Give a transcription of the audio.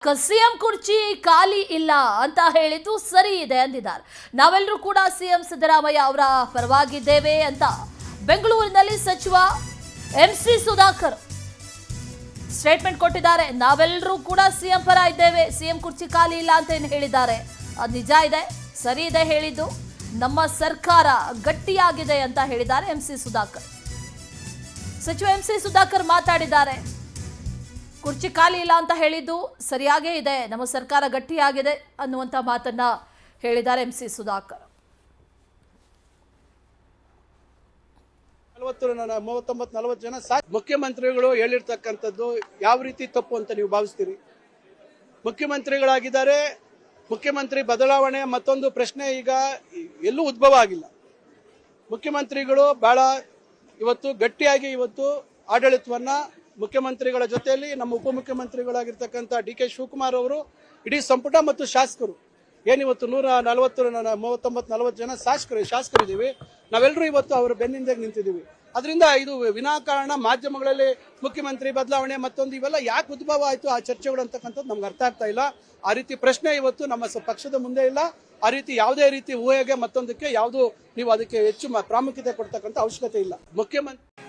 CM ಕುರ್ಚಿ ಖಾಲಿ ಇಲ್ಲ ಅಂತ ಹೇಳಿದ್ದು ಸರಿ ಇದೆ ಅಂದಿದ್ದಾರೆ. ನಾವೆಲ್ಲರೂ ಕೂಡ ಸಿಎಂ ಸಿದ್ದರಾಮಯ್ಯ ಅವರ ಪರವಾಗಿದ್ದೇವೆ ಅಂತ ಬೆಂಗಳೂರಿನಲ್ಲಿ ಸಚಿವ ಎಂಸಿ ಸುಧಾಕರ್ ಸ್ಟೇಟ್ಮೆಂಟ್ ಕೊಟ್ಟಿದ್ದಾರೆ. ನಾವೆಲ್ಲರೂ ಕೂಡ ಸಿಎಂ ಪರ ಇದ್ದೇವೆ, ಸಿಎಂ ಕುರ್ಚಿ ಖಾಲಿ ಇಲ್ಲ ಅಂತ ಏನು ಹೇಳಿದ್ದಾರೆ ಅದು ನಿಜ ಇದೆ, ಸರಿ ಇದೆ ಹೇಳಿದ್ದು. ನಮ್ಮ ಸರ್ಕಾರ ಗಟ್ಟಿಯಾಗಿದೆ ಅಂತ ಹೇಳಿದ್ದಾರೆ ಎಂಸಿ ಸುಧಾಕರ್. ಸಚಿವ ಎಂಸಿ ಸುಧಾಕರ್ ಮಾತಾಡಿದ್ದಾರೆ. ಕುರ್ಚಿ ಖಾಲಿ ಇಲ್ಲ ಅಂತ ಹೇಳಿದ್ದು ಸರಿಯಾಗೇ ಇದೆ, ನಮ್ಮ ಸರ್ಕಾರ ಗಟ್ಟಿಯಾಗಿದೆ ಅನ್ನುವಂಥ ಮಾತನ್ನ ಹೇಳಿದ್ದಾರೆ ಎಂಸಿ ಸುಧಾಕರ್. 39-40 ಜನ ಮುಖ್ಯಮಂತ್ರಿಗಳು ಹೇಳಿರ್ತಕ್ಕಂಥದ್ದು ಯಾವ ರೀತಿ ತಪ್ಪು ಅಂತ ನೀವು ಭಾವಿಸ್ತೀರಿ? ಮುಖ್ಯಮಂತ್ರಿಗಳಾಗಿದ್ದಾರೆ, ಮುಖ್ಯಮಂತ್ರಿ ಬದಲಾವಣೆ ಮತ್ತೊಂದು ಪ್ರಶ್ನೆ ಈಗ ಎಲ್ಲೂ ಉದ್ಭವ ಆಗಿಲ್ಲ. ಮುಖ್ಯಮಂತ್ರಿಗಳು ಬಹಳ ಇವತ್ತು ಗಟ್ಟಿಯಾಗಿ ಇವತ್ತು ಆಡಳಿತವನ್ನ ಮುಖ್ಯಮಂತ್ರಿಗಳ ಜೊತೆಯಲ್ಲಿ ನಮ್ಮ ಉಪಮುಖ್ಯಮಂತ್ರಿಗಳಾಗಿರ್ತಕ್ಕಂಥ ಡಿ.ಕೆ. ಶಿವಕುಮಾರ್ ಅವರು, ಇಡೀ ಸಂಪುಟ ಮತ್ತು ಶಾಸಕರು ಏನಿವತ್ತು 139-40 ಜನ ಶಾಸಕರಿದ್ದೀವಿ, ನಾವೆಲ್ಲರೂ ಇವತ್ತು ಅವರ ಬೆನ್ನಿಂದ ನಿಂತಿದ್ದೀವಿ. ಅದರಿಂದ ಇದು ವಿನಾಕಾರಣ ಮಾಧ್ಯಮಗಳಲ್ಲಿ ಮುಖ್ಯಮಂತ್ರಿ ಬದಲಾವಣೆ ಮತ್ತೊಂದು ಇವೆಲ್ಲ ಯಾಕೆ ಉದ್ಭವ ಆಯಿತು ಆ ಚರ್ಚೆಗಳು ಅಂತಕ್ಕಂಥದ್ದು ನಮ್ಗೆ ಅರ್ಥ ಆಗ್ತಾ ಇಲ್ಲ. ಆ ರೀತಿ ಪ್ರಶ್ನೆ ಇವತ್ತು ನಮ್ಮ ಪಕ್ಷದ ಮುಂದೆ ಇಲ್ಲ. ಆ ರೀತಿ ಯಾವುದೇ ರೀತಿ ಊಹೆಗೆ ಮತ್ತೊಂದಕ್ಕೆ ಯಾವುದು ನೀವು ಅದಕ್ಕೆ ಹೆಚ್ಚು ಪ್ರಾಮುಖ್ಯತೆ ಕೊಡ್ತಕ್ಕಂಥ ಅವಶ್ಯಕತೆ ಇಲ್ಲ. ಮುಖ್ಯಮಂತ್ರಿ